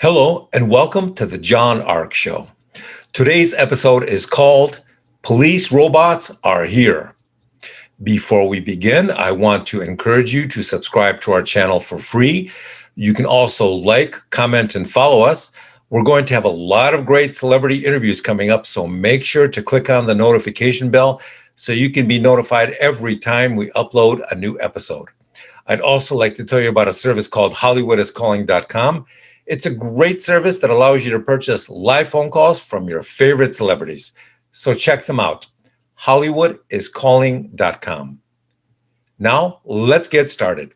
Hello, and welcome to the John Ark Show. Today's episode is called Police Robots Are Here. Before we begin, I want to encourage you to subscribe to our channel for free. You can also like, comment, and follow us. We're going to have a lot of great celebrity interviews coming up, so make sure to click on the notification bell so you can be notified every time we upload a new episode. I'd also like to tell you about a service called HollywoodIsCalling.com. It's a great service that allows you to purchase live phone calls from your favorite celebrities. So check them out, HollywoodIsCalling.com. Now, let's get started.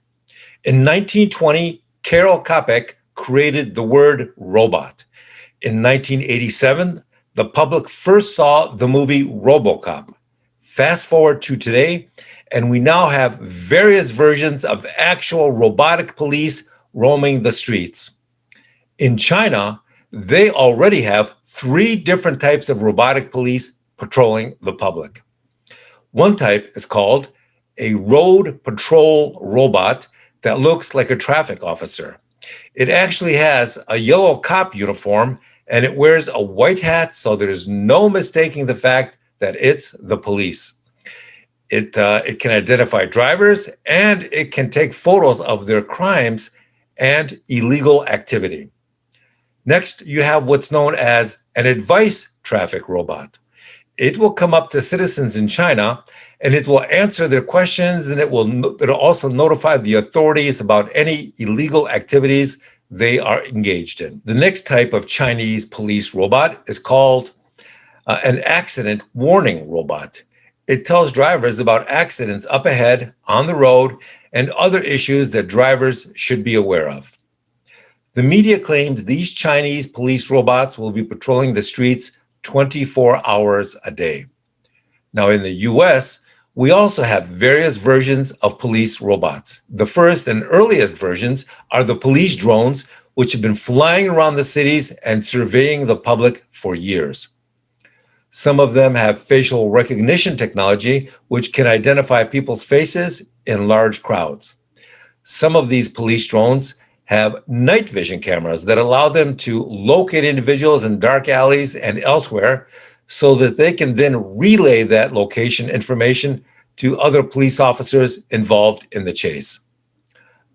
In 1920, Karel Čapek created the word robot. In 1987, the public first saw the movie RoboCop. Fast forward to today, and we now have various versions of actual robotic police roaming the streets. In China, they already have 3 different types of robotic police patrolling the public. One type is called a road patrol robot that looks like a traffic officer. It actually has a yellow cop uniform and it wears a white hat, so there's no mistaking the fact that it's the police. It can identify drivers and it can take photos of their crimes and illegal activity. Next, you have what's known as an advice traffic robot. It will come up to citizens in China and it will answer their questions, and it'll also notify the authorities about any illegal activities they are engaged in. The next type of Chinese police robot is called an accident warning robot. It tells drivers about accidents up ahead on the road and other issues that drivers should be aware of. The media claims these Chinese police robots will be patrolling the streets 24 hours a day. Now, in the US, we also have various versions of police robots. The first and earliest versions are the police drones, which have been flying around the cities and surveying the public for years. Some of them have facial recognition technology, which can identify people's faces in large crowds. Some of these police drones have night vision cameras that allow them to locate individuals in dark alleys and elsewhere so that they can then relay that location information to other police officers involved in the chase.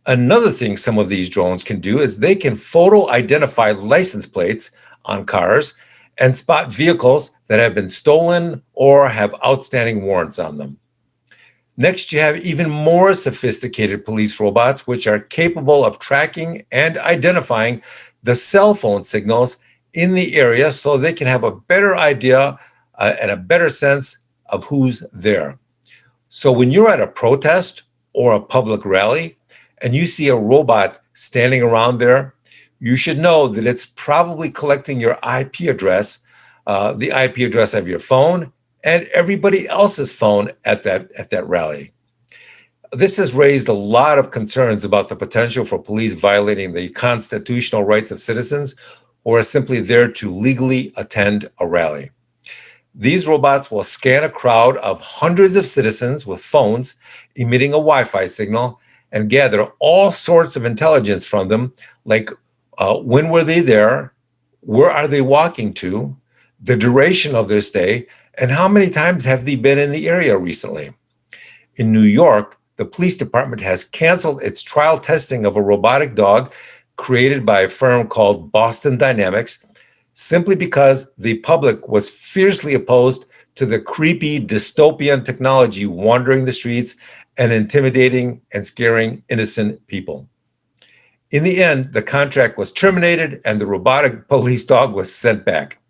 Another thing some of these drones can do is they can photo identify license plates on cars and spot vehicles that have been stolen or have outstanding warrants on them. Next, you have even more sophisticated police robots, which are capable of tracking and identifying the cell phone signals in the area so they can have a better idea and a better sense of who's there. So when you're at a protest or a public rally and you see a robot standing around there, you should know that it's probably collecting your IP address, the IP address of your phone, and everybody else's phone at that rally. This has raised a lot of concerns about the potential for police violating the constitutional rights of citizens who are simply there to legally attend a rally. These robots will scan a crowd of hundreds of citizens with phones emitting a Wi-Fi signal and gather all sorts of intelligence from them, like when were they there, where are they walking to, the duration of their stay, and how many times have they been in the area recently. In New York, the police department has canceled its trial testing of a robotic dog created by a firm called Boston Dynamics, simply because the public was fiercely opposed to the creepy dystopian technology wandering the streets and intimidating and scaring innocent people. In the end, the contract was terminated and the robotic police dog was sent back.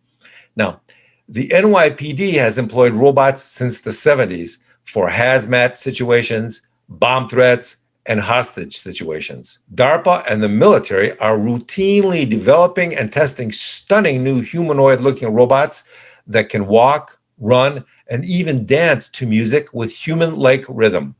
Now, the NYPD has employed robots since the 70s for hazmat situations, bomb threats, and hostage situations. DARPA and the military are routinely developing and testing stunning new humanoid-looking robots that can walk, run, and even dance to music with human-like rhythm.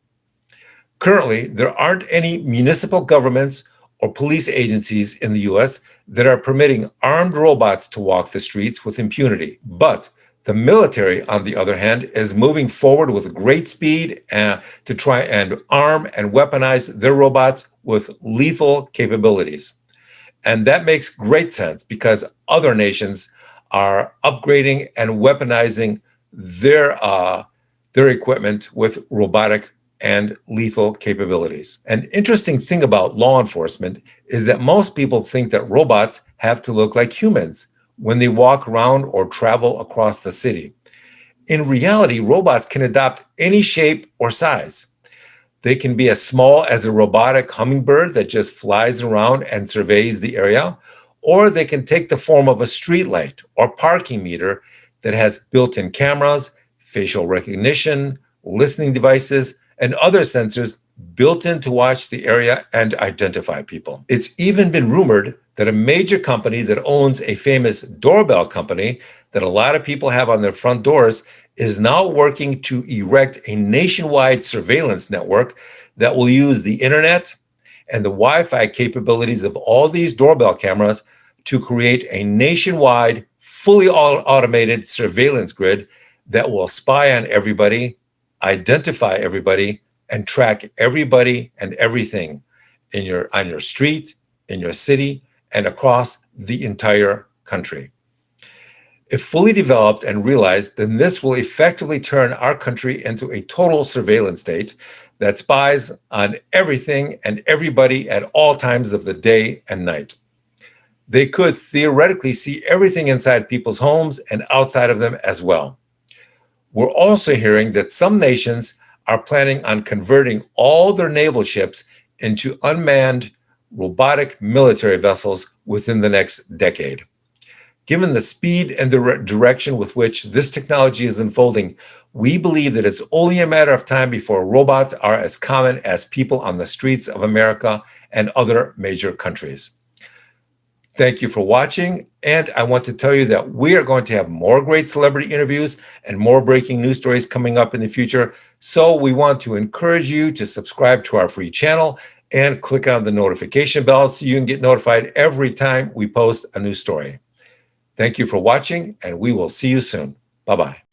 Currently, there aren't any municipal governments or police agencies in the US that are permitting armed robots to walk the streets with impunity. But the military, on the other hand, is moving forward with great speed to try and arm and weaponize their robots with lethal capabilities. And that makes great sense because other nations are upgrading and weaponizing their equipment with robotic and lethal capabilities. An interesting thing about law enforcement is that most people think that robots have to look like humans when they walk around or travel across the city. In reality, robots can adopt any shape or size. They can be as small as a robotic hummingbird that just flies around and surveys the area, or they can take the form of a streetlight or parking meter that has built-in cameras, facial recognition, listening devices, and other sensors built in to watch the area and identify people. It's even been rumored that a major company that owns a famous doorbell company that a lot of people have on their front doors is now working to erect a nationwide surveillance network that will use the internet and the Wi-Fi capabilities of all these doorbell cameras to create a nationwide, fully automated surveillance grid that will spy on everybody, identify everybody, and track everybody and everything on your street, in your city, and across the entire country. If fully developed and realized, then this will effectively turn our country into a total surveillance state that spies on everything and everybody at all times of the day and night. They could theoretically see everything inside people's homes and outside of them as well. We're also hearing that some nations are planning on converting all their naval ships into unmanned robotic military vessels within the next decade. Given the speed and the direction with which this technology is unfolding, we believe that it's only a matter of time before robots are as common as people on the streets of America and other major countries. Thank you for watching, and I want to tell you that we are going to have more great celebrity interviews and more breaking news stories coming up in the future. So we want to encourage you to subscribe to our free channel and click on the notification bell so you can get notified every time we post a new story. Thank you for watching, and we will see you soon. Bye-bye.